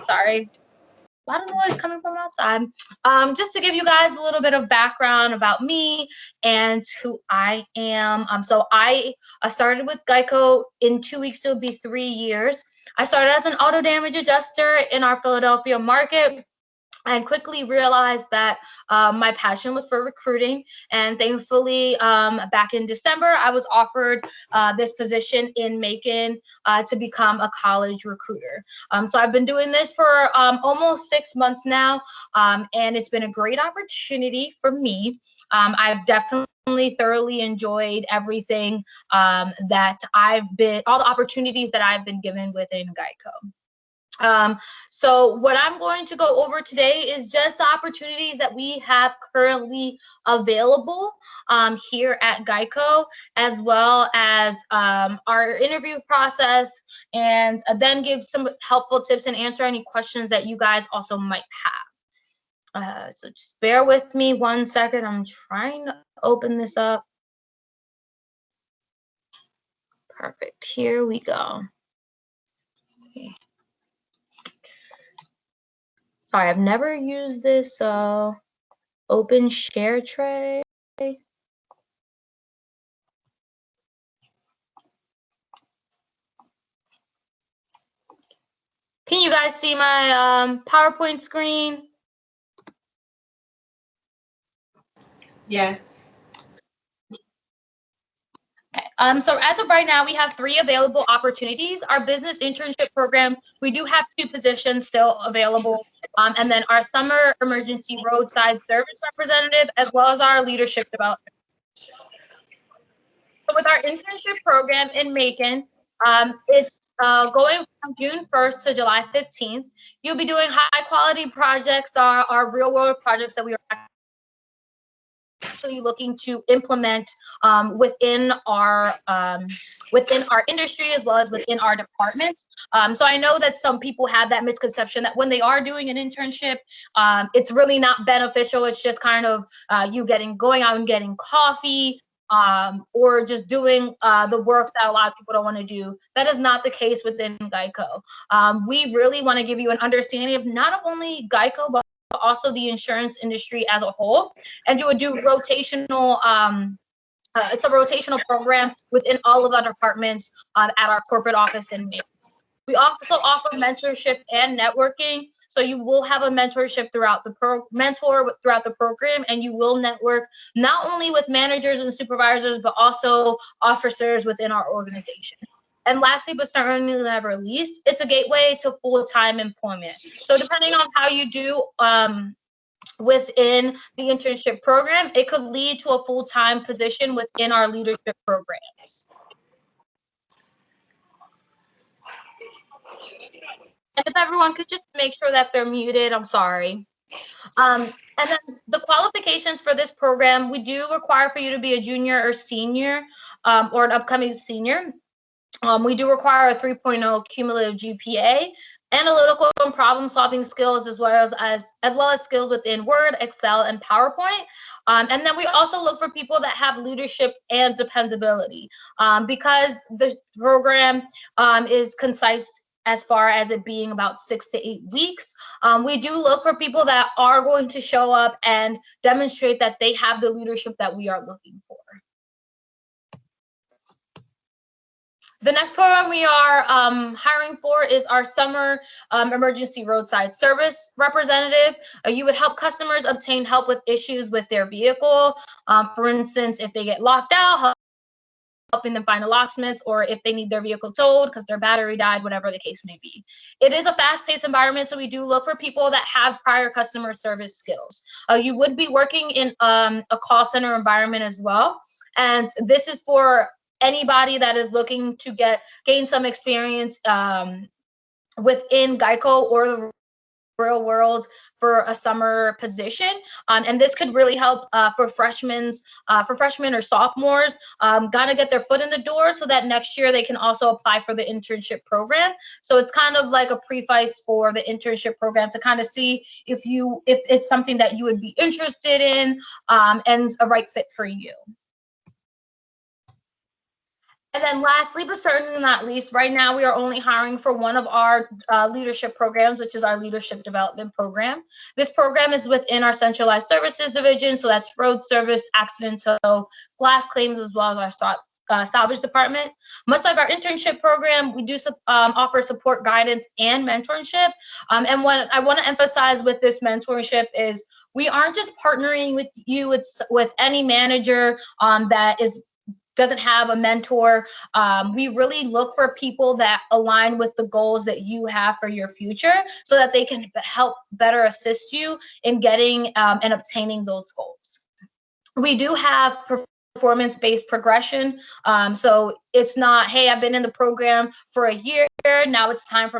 sorry. A lot of noise coming from outside. Just to give you guys a little bit of background about me and who I am. So I started with Geico. In 2 weeks, it'll be 3 years. I started as an auto damage adjuster in our Philadelphia market. I quickly realized that my passion was for recruiting, and thankfully back in December I was offered this position in Macon to become a college recruiter. So I've been doing this for almost 6 months now, and it's been a great opportunity for me. I've definitely thoroughly enjoyed everything that all the opportunities that I've been given within Geico. So what I'm going to go over today is just the opportunities that we have currently available here at Geico, as well as our interview process, and then give some helpful tips and answer any questions that you guys also might have. So just bear with me 1 second. I'm trying to open this up. Perfect. Here we go. Okay. Sorry, I've never used this, so open share tray. Can you guys see my PowerPoint screen? Yes. Okay. So as of right now, we have 3 available opportunities. Our business internship program, we do have 2 positions still available. And then our summer emergency roadside service representative, as well as our leadership development. So with our internship program in Macon, it's going from June 1st to July 15th. You'll be doing high quality projects, our real world projects that we are actually looking to implement within our industry, as well as within our departments. So I know that some people have that misconception that when they are doing an internship, it's really not beneficial. It's just kind of you going out and getting coffee, or just doing the work that a lot of people don't want to do. That is not the case within Geico. We really want to give you an understanding of not only Geico, but also the insurance industry as a whole. And you would do rotational, it's a rotational program within all of our departments at our corporate office in Macon. We also offer mentorship and networking. So you will have a mentorship throughout the program, and you will network not only with managers and supervisors, but also officers within our organization. And lastly, but certainly never least, it's a gateway to full-time employment. So depending on how you do within the internship program, it could lead to a full-time position within our leadership programs. And if everyone could just make sure that they're muted, I'm sorry. And then the qualifications for this program, we do require for you to be a junior or senior, or an upcoming senior. We do require a 3.0 cumulative GPA, analytical and problem-solving skills, as well as skills within Word, Excel, and PowerPoint. And then we also look for people that have leadership and dependability, because the program is concise as far as it being about 6 to 8 weeks. We do look for people that are going to show up and demonstrate that they have the leadership that we are looking for. The next program we are hiring for is our summer emergency roadside service representative. You would help customers obtain help with issues with their vehicle. For instance, if they get locked out, helping them find a locksmith, or if they need their vehicle towed because their battery died, whatever the case may be. It is a fast-paced environment, so we do look for people that have prior customer service skills. You would be working in a call center environment as well, and this is for anybody that is looking to gain some experience within Geico or the real world for a summer position, and this could really help for freshmen or sophomores, gotta get their foot in the door so that next year they can also apply for the internship program. So it's kind of like a preface for the internship program to kind of see if it's something that you would be interested in, and a right fit for you. And then lastly, but certainly not least, right now we are only hiring for one of our leadership programs, which is our leadership development program. This program is within our centralized services division. So that's road service, accident tow, glass claims, as well as our salvage department. Much like our internship program, we do offer support, guidance, and mentorship. And what I want to emphasize with this mentorship is we aren't just partnering with you with any manager that doesn't have a mentor. We really look for people that align with the goals that you have for your future so that they can help better assist you in getting and obtaining those goals. We do have performance-based progression. So it's not, hey, I've been in the program for a year, now it's time for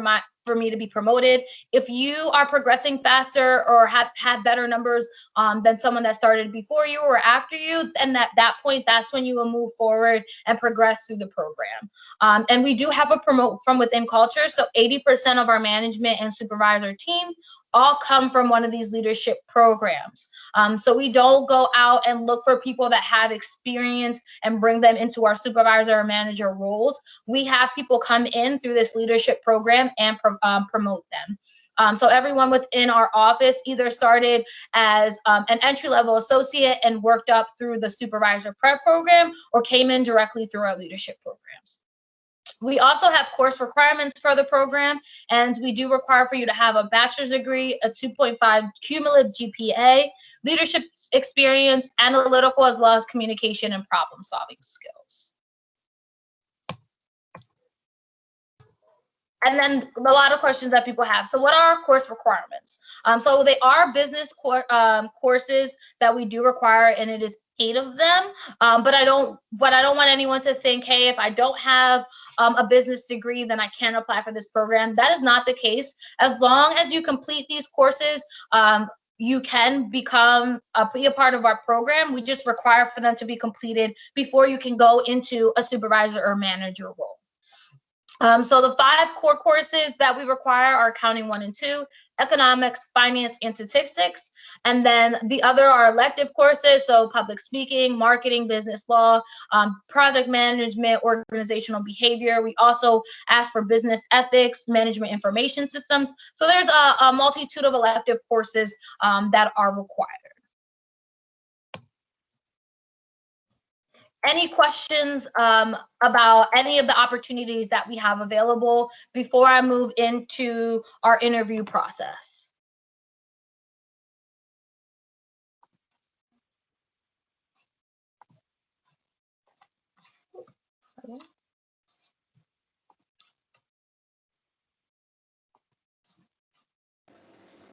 me to be promoted. If you are progressing faster or have had better numbers than someone that started before you or after you, then at that point, that's when you will move forward and progress through the program. And we do have a promote from within culture. So 80% of our management and supervisor team all come from one of these leadership programs. So we don't go out and look for people that have experience and bring them into our supervisor or manager roles. We have people come in through this leadership program and promote them. So everyone within our office either started as an entry-level associate and worked up through the supervisor prep program or came in directly through our leadership programs. We also have course requirements for the program, and we do require for you to have a bachelor's degree, a 2.5 cumulative GPA, leadership experience, analytical, as well as communication and problem-solving skills. And then a lot of questions that people have. So what are our course requirements? So they are business courses that we do require, and it is 8 of them. But I don't want anyone to think, hey, if I don't have a business degree, then I can't apply for this program. That is not the case. As long as you complete these courses, you can be a part of our program. We just require for them to be completed before you can go into a supervisor or manager role. So the 5 core courses that we require are accounting 1 and 2, economics, finance, and statistics. And then the other are elective courses, so public speaking, marketing, business law, project management, organizational behavior. We also ask for business ethics, management information systems. So there's a multitude of elective courses that are required. Any questions about any of the opportunities that we have available before I move into our interview process?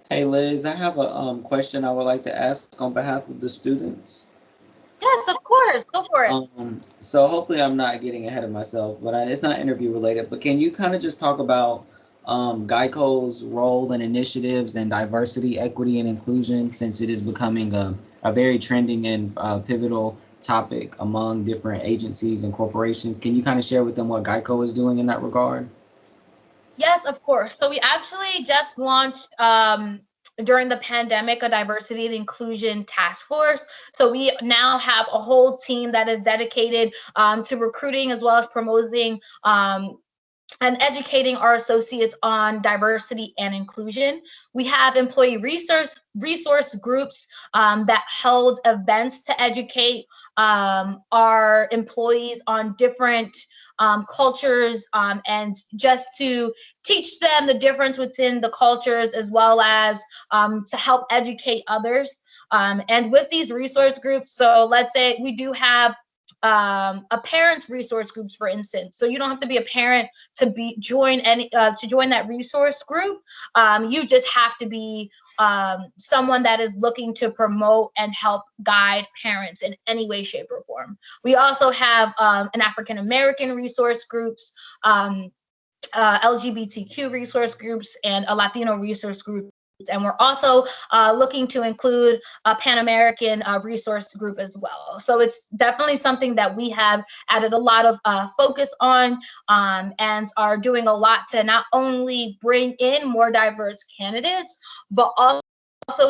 Hey Liz, I have a question I would like to ask on behalf of the students. Yes, of course. Go for it. So hopefully I'm not getting ahead of myself, but it's not interview related. But can you kind of just talk about Geico's role and initiatives and diversity, equity, and inclusion, since it is becoming a very trending and pivotal topic among different agencies and corporations? Can you kind of share with them what Geico is doing in that regard? Yes, of course. So we actually just launched during the pandemic a diversity and inclusion task force. So we now have a whole team that is dedicated to recruiting as well as promoting and educating our associates on diversity and inclusion. We have employee resource groups that hold events to educate our employees on different cultures and just to teach them the difference within the cultures, as well as to help educate others. And with these resource groups, so let's say we do have a parents resource groups, for instance. So you don't have to be a parent to join that resource group. You just have to be someone that is looking to promote and help guide parents in any way, shape, or form. We also have an African American resource groups, LGBTQ resource groups, and a Latino resource group. And we're also looking to include a Pan American resource group as well. So it's definitely something that we have added a lot of focus on and are doing a lot to not only bring in more diverse candidates, but also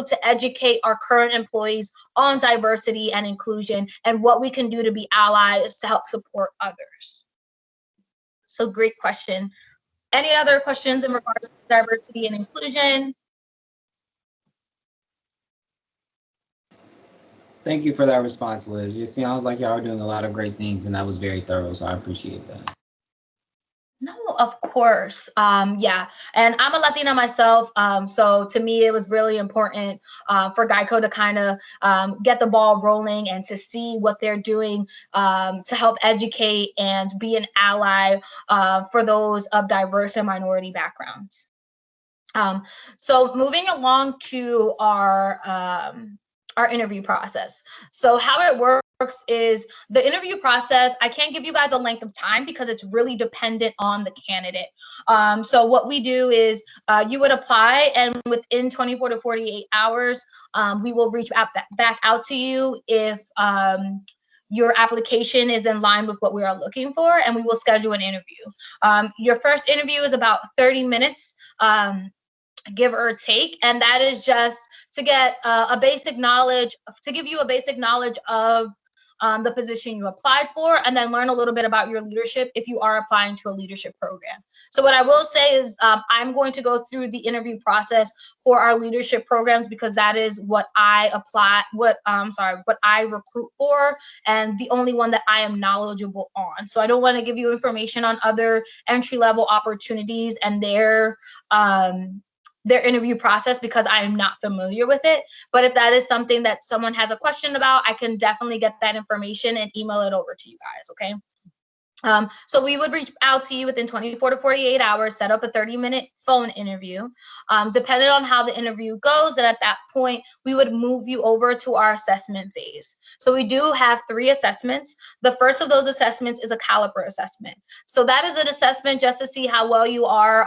to educate our current employees on diversity and inclusion and what we can do to be allies to help support others. So great question. Any other questions in regards to diversity and inclusion? Thank you for that response, Liz. It sounds like y'all are doing a lot of great things, and that was very thorough, so I appreciate that. No, of course. Yeah, and I'm a Latina myself, so to me, it was really important for Geico to kind of get the ball rolling and to see what they're doing to help educate and be an ally for those of diverse and minority backgrounds. So moving along to our interview process. So how it works is the interview process, I can't give you guys a length of time because it's really dependent on the candidate. So what we do is you would apply, and within 24 to 48 hours, we will reach back out to you if your application is in line with what we are looking for, and we will schedule an interview. Your first interview is about 30 minutes. Give or take, and that is just to get a basic knowledge, to give you a basic knowledge of the position you applied for, and then learn a little bit about your leadership if you are applying to a leadership program. So what I will say is I'm going to go through the interview process for our leadership programs because that is what I what I recruit for, and the only one that I am knowledgeable on. So I don't want to give you information on other entry-level opportunities and their interview process because I am not familiar with it. But if that is something that someone has a question about, I can definitely get that information and email it over to you guys, okay? So we would reach out to you within 24 to 48 hours, set up a 30-minute phone interview. Depending on how the interview goes, and at that point, we would move you over to our assessment phase. So we do have 3 assessments. The first of those assessments is a caliper assessment. So that is an assessment just to see how well you are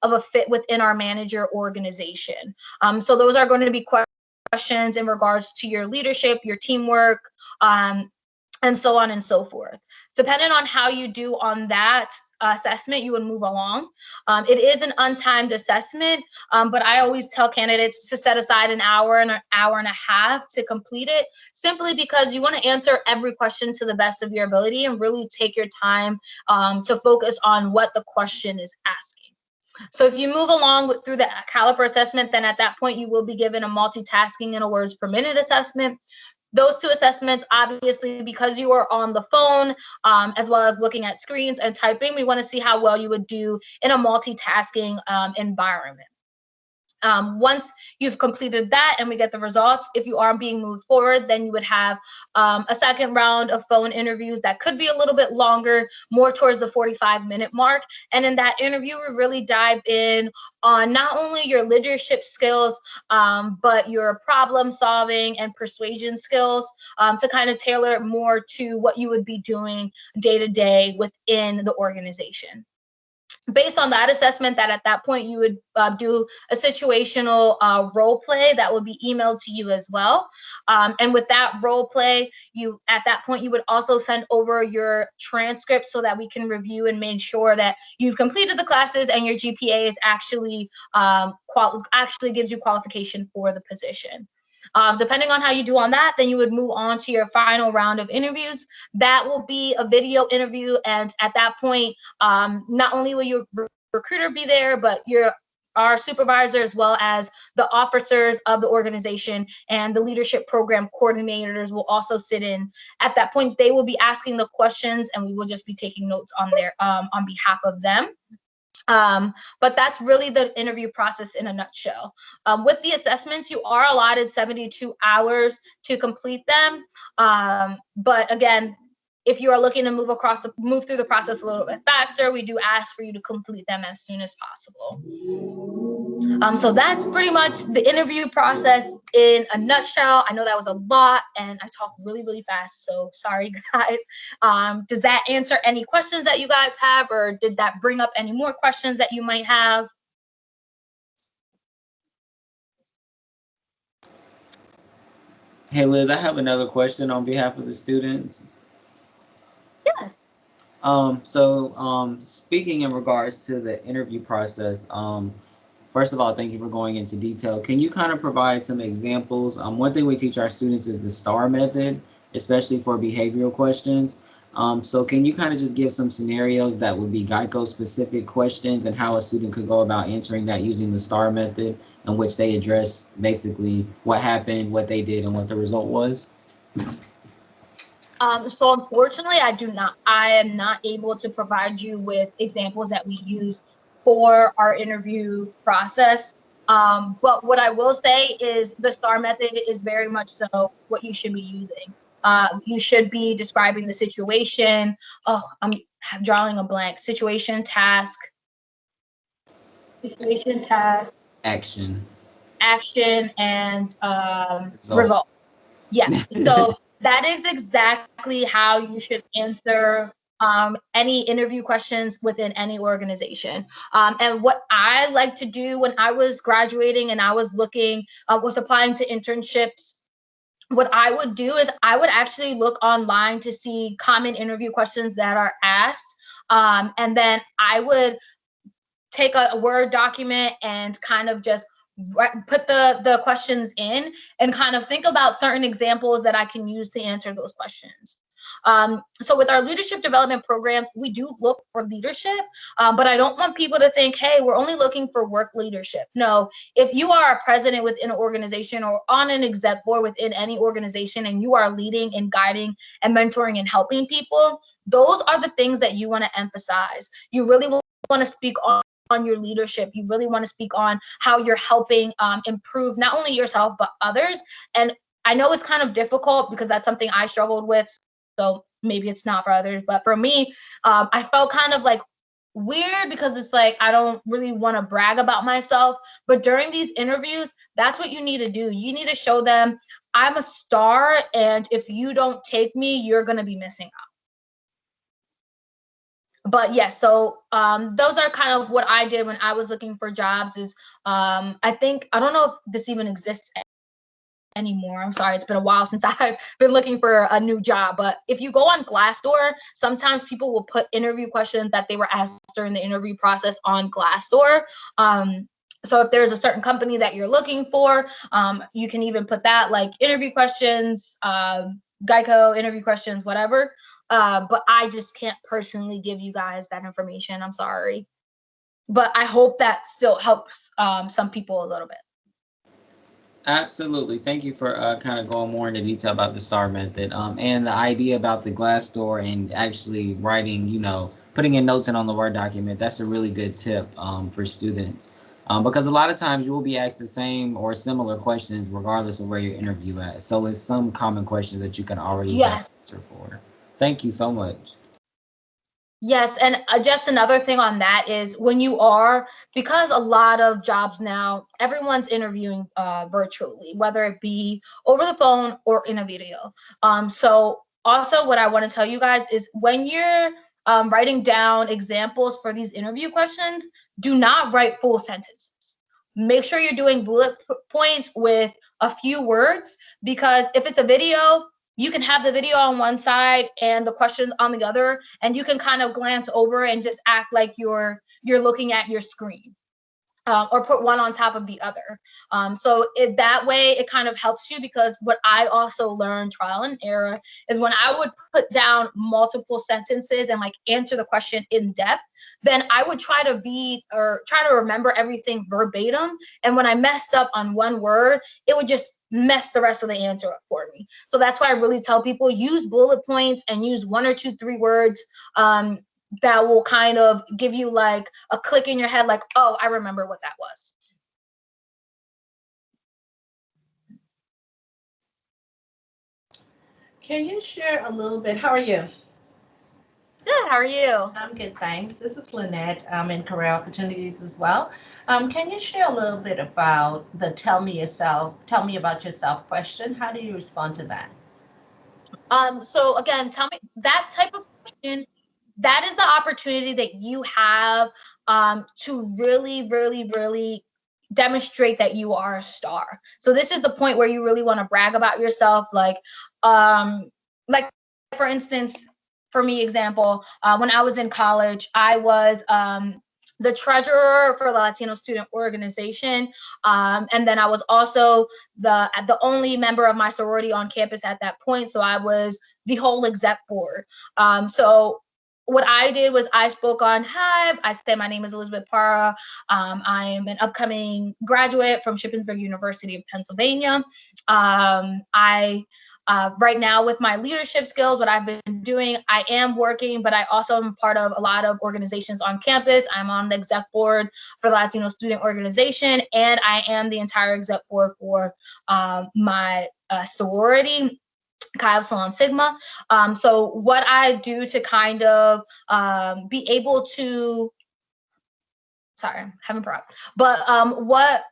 of a fit within our manager organization. So those are going to be questions in regards to your leadership, your teamwork, and so on and so forth. Depending on how you do on that assessment, you would move along. It is an untimed assessment, but I always tell candidates to set aside an hour and a half to complete it, simply because you want to answer every question to the best of your ability and really take your time to focus on what the question is asking. So if you move along through the caliper assessment, then at that point you will be given a multitasking and a words per minute assessment. Those 2 assessments, obviously, because you are on the phone, as well as looking at screens and typing, we want to see how well you would do in a multitasking environment. Once you've completed that and we get the results, if you are being moved forward, then you would have a second round of phone interviews that could be a little bit longer, more towards the 45-minute mark. And in that interview, we really dive in on not only your leadership skills, but your problem solving and persuasion skills to kind of tailor it more to what you would be doing day to day within the organization. Based on that assessment, that at that point you would do a situational role play that will be emailed to you as well. And with that role play, at that point you would also send over your transcript so that we can review and make sure that you've completed the classes and your GPA is actually gives you qualification for the position. Depending on how you do on that, then you would move on to your final round of interviews. That will be a video interview, and at that point, not only will your recruiter be there, but our supervisor, as well as the officers of the organization and the leadership program coordinators will also sit in. At that point, they will be asking the questions, and we will just be taking notes on behalf of them. But that's really the interview process in a nutshell. With the assessments, you are allotted 72 hours to complete them. But again, if you are looking to move through the process a little bit faster, we do ask for you to complete them as soon as possible. So that's pretty much the interview process in a nutshell. I know that was a lot and I talk really, really fast, so sorry guys. Does that answer any questions that you guys have, or did that bring up any more questions that you might have? Hey Liz, I have another question on behalf of the students. Yes. Speaking in regards to the interview process, first of all, thank you for going into detail. Can you kind of provide some examples? One thing we teach our students is the STAR method, especially for behavioral questions. So can you kind of just give some scenarios that would be Geico specific questions and how a student could go about answering that using the STAR method, in which they address basically what happened, what they did, and what the result was? So unfortunately, I am not able to provide you with examples that we use for our interview process. But what I will say is the STAR method is very much so what you should be using. You should be describing the situation. Oh, I'm drawing a blank. Situation, task, Action. action, and So result. Yes. So that is exactly how you should answer any interview questions within any organization. And what I like to do when I was graduating and I was applying to internships, what I would do is I would actually look online to see common interview questions that are asked. And then I would take a Word document and kind of just put the questions in and kind of think about certain examples that I can use to answer those questions. So with our leadership development programs, we do look for leadership, but I don't want people to think, hey, we're only looking for work leadership. No, if you are a president within an organization or on an exec board within any organization and you are leading and guiding and mentoring and helping people, those are the things that you want to emphasize. You really want to speak on your leadership. You really want to speak on how you're helping improve not only yourself but others. And I know it's kind of difficult because that's something I struggled with, so maybe it's not for others, but for me, I felt kind of like weird because it's like I don't really want to brag about myself, but during these interviews, that's what you need to do. You need to show them I'm a star, and if you don't take me, you're going to be missing out. But yes, so those are kind of what I did when I was looking for jobs. Is I don't know if this even exists anymore. I'm sorry, it's been a while since I've been looking for a new job. But if you go on Glassdoor, sometimes people will put interview questions that they were asked during the interview process on Glassdoor. So if there's a certain company that you're looking for, you can even put that, like interview questions, Geico interview questions, whatever. But I just can't personally give you guys that information. I'm sorry. But I hope that still helps some people a little bit. absolutely. Thank you for kind of going more into detail about the STAR method, and the idea about the Glassdoor and actually writing, putting in notes in on the Word document. That's a really good tip for students, because a lot of times you will be asked the same or similar questions regardless of where your interview at. So it's some common questions that you can already have Yes. answer for. Thank you so much. Yes, and just another thing on that is because a lot of jobs now, everyone's interviewing virtually, whether it be over the phone or in a video. So also what I want to tell you guys is when you're writing down examples for these interview questions, do not write full sentences. Make sure you're doing bullet points with a few words, because if it's a video, you can have the video on one side and the questions on the other, and you can kind of glance over and just act like you're looking at your screen, or put one on top of the other. So that way it kind of helps you, because what I also learned trial and error is when I would put down multiple sentences and like answer the question in depth, then I would try to read or try to remember everything verbatim. And when I messed up on one word, it would just mess the rest of the answer up for me. So that's why I really tell people use bullet points and use 1 or 2, 3 words that will kind of give you like a click in your head, like, oh, I remember what that was. Can you share a little bit? How are you? Good, how are you? I'm good, thanks. This is Lynette. I'm in career opportunities as well. Can you share a little bit about the tell me about yourself question? How do you respond to that? So again, tell me that type of question, that is the opportunity that you have to really, really, really demonstrate that you are a star. So this is the point where you really want to brag about yourself. Like for instance, for me, example, when I was in college, I was the treasurer for the Latino Student Organization. And then I was also the only member of my sorority on campus at that point. So I was the whole exec board. So what I did was I spoke on, hi, I said, my name is Elizabeth Parra. I am an upcoming graduate from Shippensburg University of Pennsylvania. Right now with my leadership skills, what I've been doing, I am working, but I also am part of a lot of organizations on campus. I'm on the exec board for the Latino Student Organization, and I am the entire exec board for my sorority, Chi Epsilon Sigma. So what I do to kind of be able to, sorry, I'm having a problem. But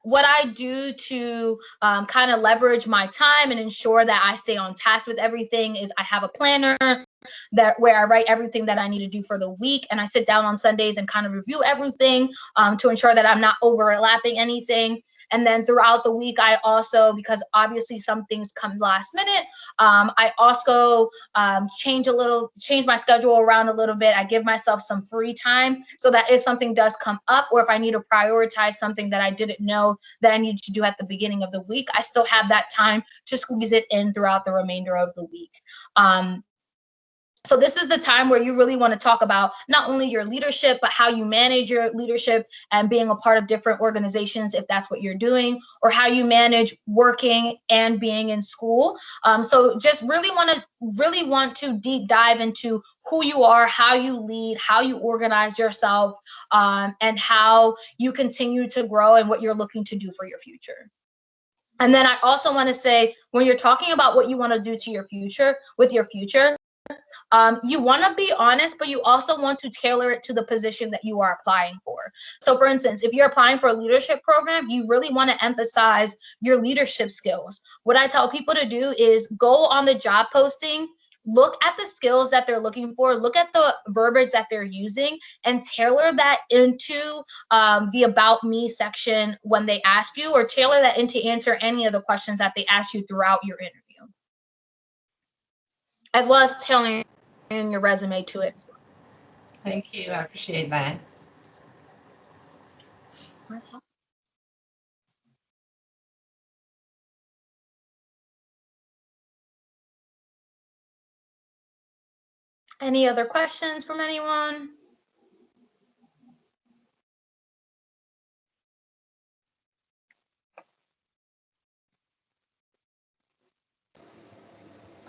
what I do to kind of leverage my time and ensure that I stay on task with everything is I have a planner where I write everything that I need to do for the week, and I sit down on Sundays and kind of review everything to ensure that I'm not overlapping anything. And then throughout the week, I also, because obviously some things come last minute, I also change my schedule around a little bit. I give myself some free time so that if something does come up, or if I need to prioritize something that I didn't know that I needed to do at the beginning of the week, I still have that time to squeeze it in throughout the remainder of the week. So this is the time where you really want to talk about not only your leadership, but how you manage your leadership and being a part of different organizations, if that's what you're doing, or how you manage working and being in school. So just really want to deep dive into who you are, how you lead, how you organize yourself, and how you continue to grow and what you're looking to do for your future. And then I also want to say, when you're talking about what you want to do to your future, with your future, you want to be honest, but you also want to tailor it to the position that you are applying for. So for instance, if you're applying for a leadership program, you really want to emphasize your leadership skills. What I tell people to do is go on the job posting, look at the skills that they're looking for, look at the verbiage that they're using, and tailor that into the About Me section when they ask you, or tailor that into answer any of the questions that they ask you throughout your interview, as well as tailoring your resume to it. Thank you. I appreciate that. Any other questions from anyone?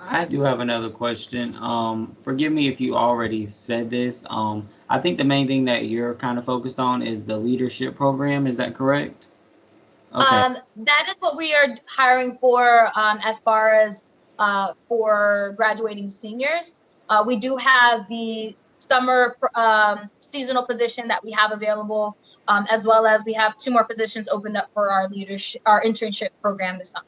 I do have another question. Forgive me if you already said this. I think the main thing that you're kind of focused on is the leadership program. Is that correct? Okay. That is what we are hiring for, as far as for graduating seniors. We do have the summer seasonal position that we have available, as well as we have 2 more positions opened up for our internship program this summer.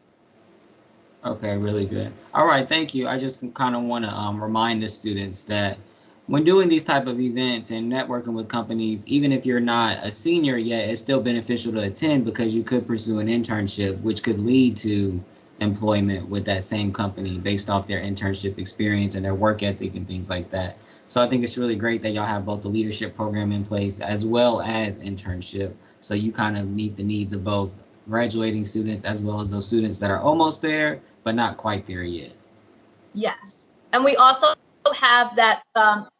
Okay, really good. All right, thank you. I just kind of want to remind the students that when doing these type of events and networking with companies, even if you're not a senior yet, it's still beneficial to attend, because you could pursue an internship, which could lead to employment with that same company based off their internship experience and their work ethic and things like that. So I think it's really great that y'all have both the leadership program in place as well as internship. So you kind of meet the needs of both graduating students as well as those students that are almost there, but not quite there yet. Yes. And we also have that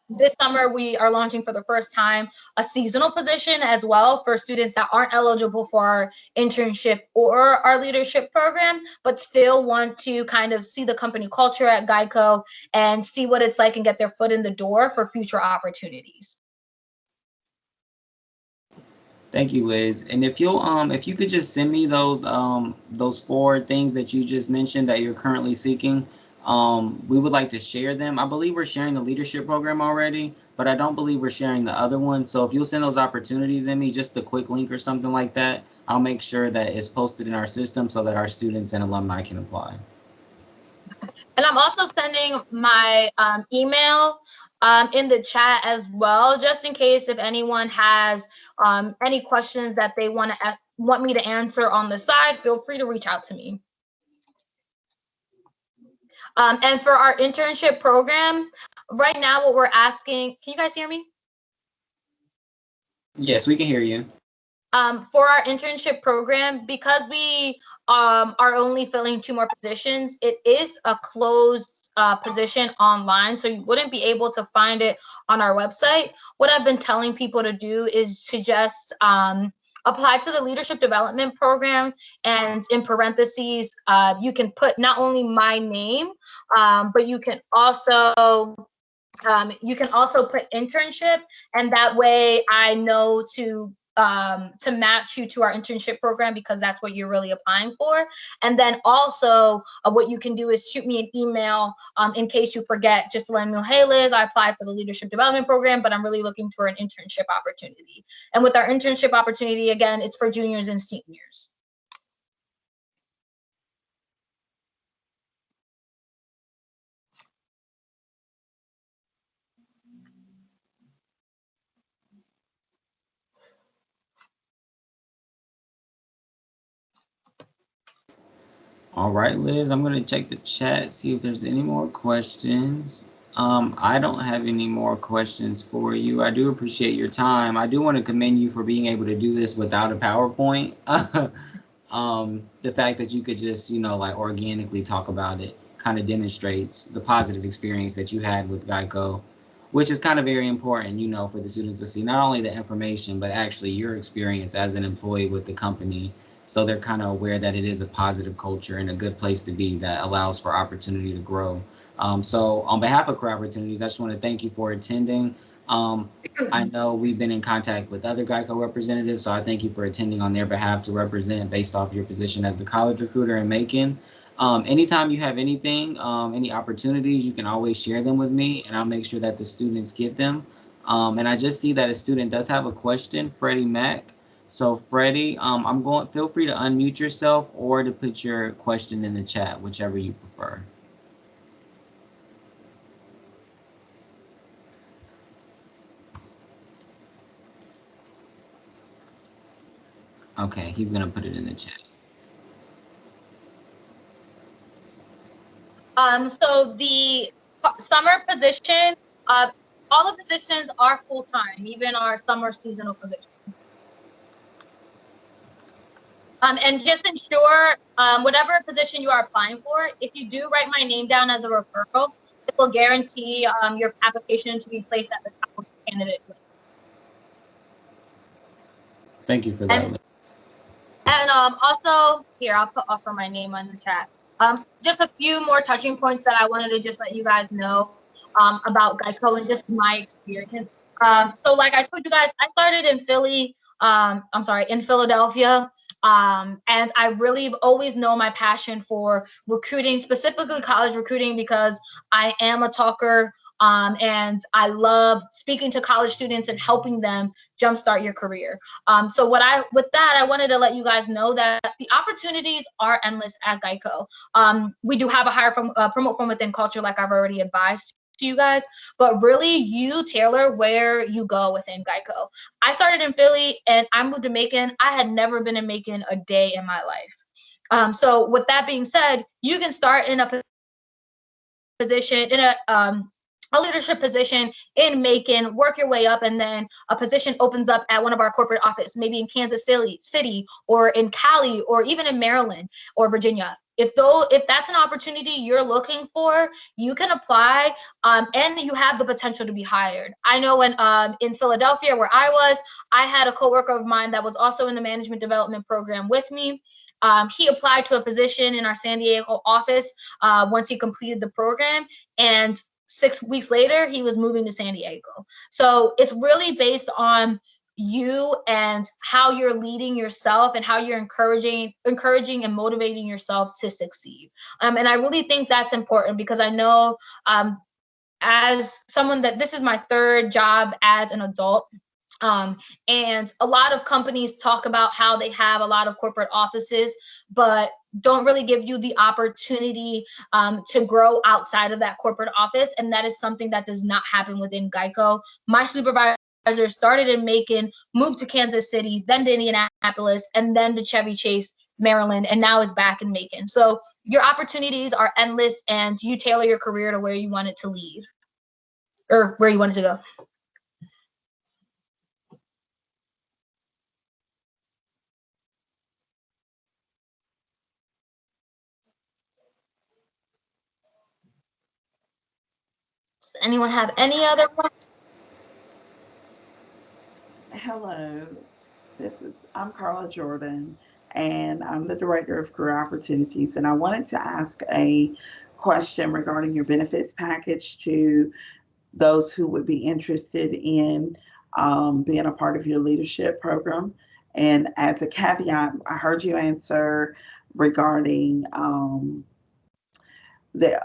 this summer we are launching for the first time a seasonal position as well for students that aren't eligible for our internship or our leadership program, but still want to kind of see the company culture at Geico and see what it's like and get their foot in the door for future opportunities. Thank you, Liz. And if you could just send me those 4 things that you just mentioned that you're currently seeking, we would like to share them. I believe we're sharing the leadership program already, but I don't believe we're sharing the other one. So if you'll send those opportunities in me, just a quick link or something like that, I'll make sure that it's posted in our system so that our students and alumni can apply. And I'm also sending my email in the chat as well, just in case if anyone has any questions that they want me to answer on the side, feel free to reach out to me. And for our internship program, right now what we're asking, can you guys hear me? Yes, we can hear you. For our internship program, because we are only filling 2 more positions, it is a closed position online, so you wouldn't be able to find it on our website. What I've been telling people to do is to just apply to the leadership development program, and in parentheses, you can put not only my name, but you can also put internship, and that way I know to match you to our internship program, because that's what you're really applying for. And then also what you can do is shoot me an email in case you forget, just to let me know, hey Liz, I applied for the leadership development program, but I'm really looking for an internship opportunity. And with our internship opportunity, again, it's for juniors and seniors. All right, Liz, I'm gonna check the chat, see if there's any more questions. I don't have any more questions for you. I do appreciate your time. I do want to commend you for being able to do this without a PowerPoint. The fact that you could just, like organically talk about it kind of demonstrates the positive experience that you had with Geico, which is kind of very important, for the students to see not only the information, but actually your experience as an employee with the company. So they're kind of aware that it is a positive culture and a good place to be that allows for opportunity to grow. So on behalf of Career Opportunities, I just want to thank you for attending. I know we've been in contact with other Geico representatives, so I thank you for attending on their behalf to represent based off your position as the college recruiter in Macon. Anytime you have anything, any opportunities, you can always share them with me, and I'll make sure that the students get them. And I just see that a student does have a question, Freddie Mack. So Freddie, feel free to unmute yourself or to put your question in the chat, whichever you prefer. Okay, he's gonna put it in the chat. So the summer position, all the positions are full-time, even our summer seasonal position. And just ensure, whatever position you are applying for, if you do write my name down as a referral, it will guarantee your application to be placed at the top of the candidate list. Thank you for that. And also, here, I'll put also my name on the chat. Just a few more touching points that I wanted to just let you guys know about Geico and just my experience. So like I told you guys, I started in in Philadelphia. And I really always know my passion for recruiting, specifically college recruiting, because I am a talker. And I love speaking to college students and helping them jumpstart your career. So with that, I wanted to let you guys know that the opportunities are endless at Geico. We do have a promote from within culture, like I've already advised to you guys, but really you tailor where you go within Geico. I started in Philly and I moved to Macon. I had never been in Macon a day in my life. So with that being said, you can start in a position in a leadership position in Macon, work your way up, and then a position opens up at one of our corporate offices, maybe in Kansas City or in Cali or even in Maryland or Virginia. If that's an opportunity you're looking for, you can apply, and you have the potential to be hired. I know in Philadelphia, where I had a coworker of mine that was also in the management development program with me. He applied to a position in our San Diego office once he completed the program, and 6 weeks later, he was moving to San Diego. So it's really based on you and how you're leading yourself and how you're encouraging and motivating yourself to succeed. And I really think that's important, because I know as someone that this is my 3rd job as an adult. And a lot of companies talk about how they have a lot of corporate offices, but don't really give you the opportunity to grow outside of that corporate office. And that is something that does not happen within Geico. My supervisor started in Macon, moved to Kansas City, then to Indianapolis, and then to Chevy Chase, Maryland, and now is back in Macon. So your opportunities are endless, and you tailor your career to where you want it to lead or where you want it to go. Anyone have any other questions? Hello, I'm Carla Jordan, and I'm the Director of Career Opportunities. And I wanted to ask a question regarding your benefits package to those who would be interested in being a part of your leadership program. And as a caveat, I heard you answer regarding the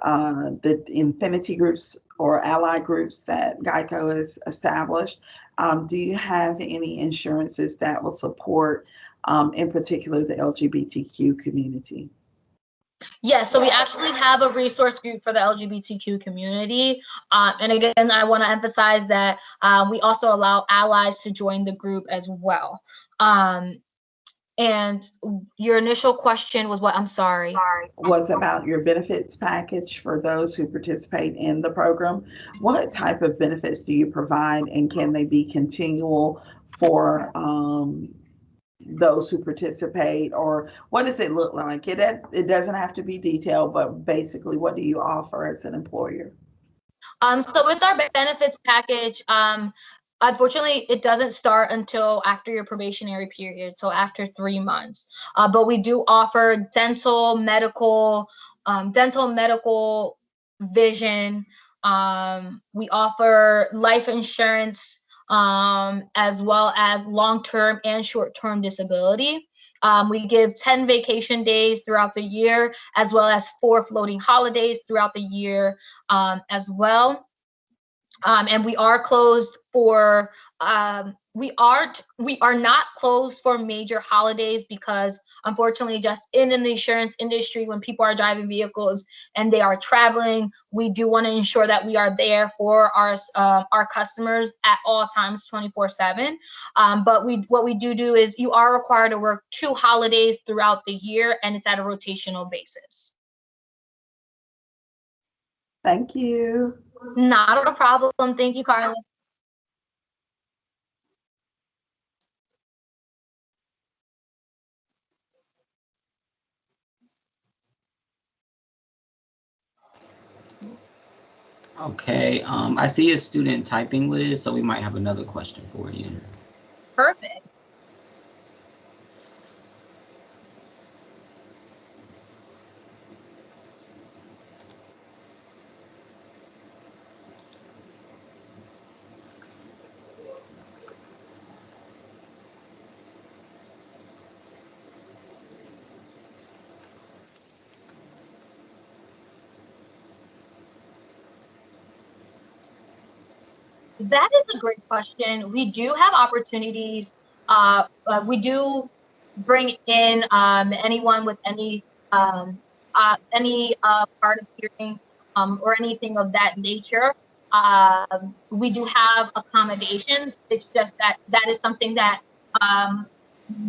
affinity groups or ally groups that Geico has established. Do you have any insurances that will support, in particular, the LGBTQ community? Yes, so we actually have a resource group for the LGBTQ community. And again, I want to emphasize that we also allow allies to join the group as well. And your initial question was what? I'm sorry. Was about your benefits package for those who participate in the program. What type of benefits do you provide, and can they be continual for those who participate, or what does it look like? It doesn't have to be detailed, but basically, what do you offer as an employer? So with our benefits package, unfortunately, it doesn't start until after your probationary period, so after 3 months. But we do offer dental, medical, vision. We offer life insurance, as well as long-term and short-term disability. We give 10 vacation days throughout the year, as well as 4 floating holidays throughout the year, as well. And we are closed for we are not closed for major holidays because unfortunately just in the insurance industry, when people are driving vehicles and they are traveling, we do want to ensure that we are there for our customers at all times 24/7. But what we do is you are required to work 2 holidays throughout the year, and it's at a rotational basis. Thank you. Not a problem. Thank you, Carla. Okay, I see a student typing, Liz, so we might have another question for you. Perfect. That is a great question. We do have opportunities. We do bring in anyone with any hard of hearing or anything of that nature. We do have accommodations. It's just that is something that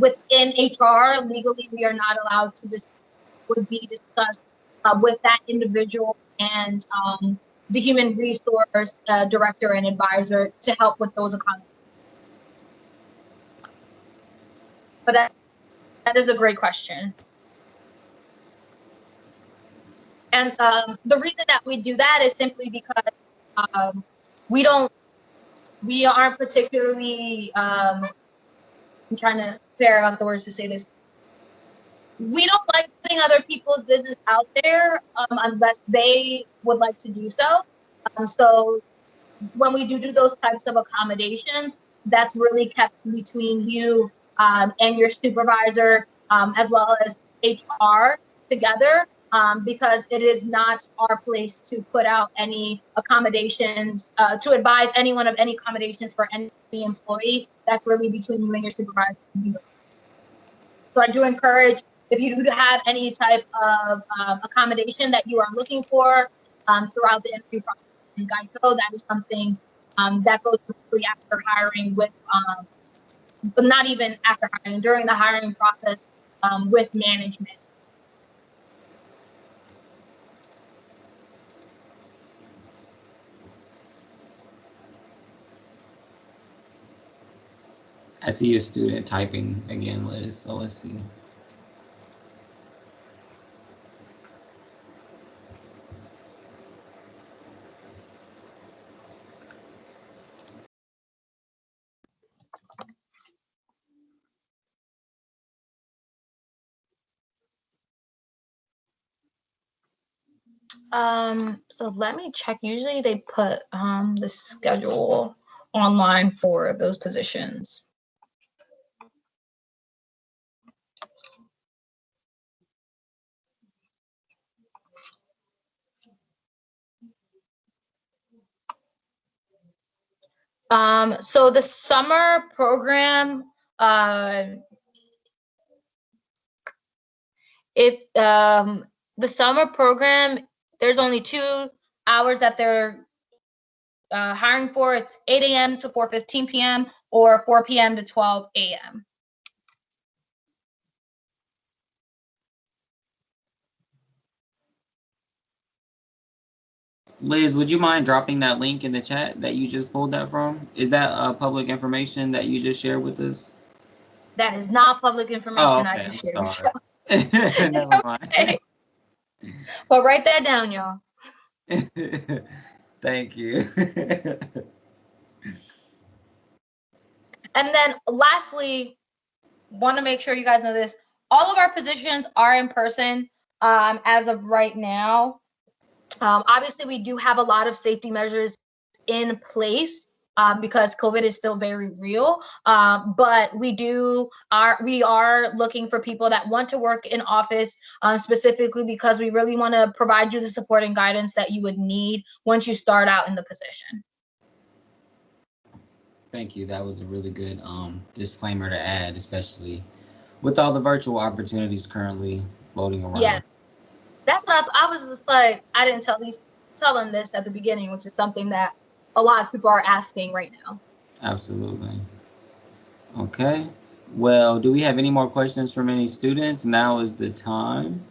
within HR legally we are not allowed to would be discussed with that individual and the human resource director and advisor to help with those accommodations. But that is a great question. And the reason that we do that is simply because we aren't particularly, I'm trying to figure out the words to say this. We don't like putting other people's business out there unless they would like to do so. So when we do those types of accommodations, that's really kept between you and your supervisor, as well as HR together, because it is not our place to put out any accommodations, to advise anyone of any accommodations for any employee. That's really between you and your supervisor. So I do encourage, if you do have any type of accommodation that you are looking for throughout the interview process in Geico, that is something that goes directly after hiring with, but not even after hiring, during the hiring process with management. I see a student typing again, Liz, so let's see. So let me check. Usually they put the schedule online for those positions. So the summer program, if the summer program, there's only 2 hours that they're hiring for. It's 8 a.m. to 4:15 p.m. or 4 p.m. to 12 a.m. Liz, would you mind dropping that link in the chat that you just pulled that from? Is that public information that you just shared with us? That is not public information. Oh, I okay. just I'm shared with sorry. y'all. Never mind. Okay. But write that down, y'all. Thank you. And then lastly, want to make sure you guys know this. All of our positions are in person as of right now. Obviously, we do have a lot of safety measures in place because COVID is still very real. But we are looking for people that want to work in office specifically because we really want to provide you the support and guidance that you would need once you start out in the position. Thank you. That was a really good disclaimer to add, especially with all the virtual opportunities currently floating around. Yes, that's what I was just like. I didn't tell them this at the beginning, which is something that a lot of people are asking right now. Absolutely. Okay. Well, do we have any more questions from any students? Now is the time.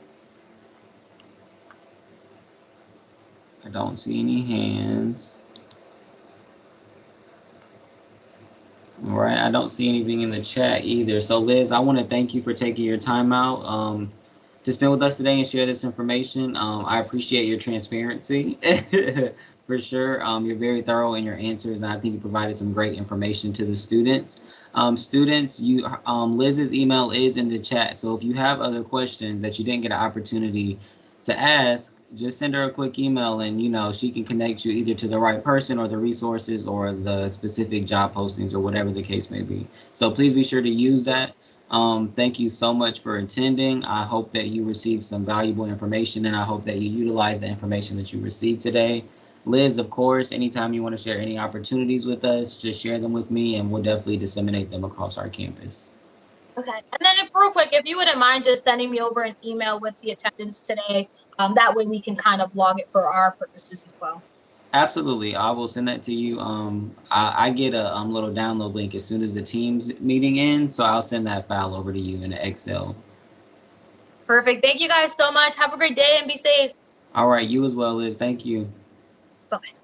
I don't see any hands. All right, I don't see anything in the chat either. So Liz, I want to thank you for taking your time out to spend with us today and share this information. I appreciate your transparency for sure. You're very thorough in your answers, and I think you provided some great information to the students. Students, Liz's email is in the chat. So if you have other questions that you didn't get an opportunity to ask, just send her a quick email and she can connect you either to the right person or the resources or the specific job postings or whatever the case may be. So please be sure to use that. Thank you so much for attending. I hope that you received some valuable information and I hope that you utilize the information that you received today. Liz, of course, anytime you want to share any opportunities with us, just share them with me and we'll definitely disseminate them across our campus. Okay, and then real quick, if you wouldn't mind just sending me over an email with the attendance today, that way we can kind of log it for our purposes as well. Absolutely, I will send that to you. I get a little download link as soon as the Teams meeting ends, so I'll send that file over to you in Excel. Perfect. Thank you guys so much. Have a great day and be safe. All right, you as well, Liz. Thank you. Bye-bye.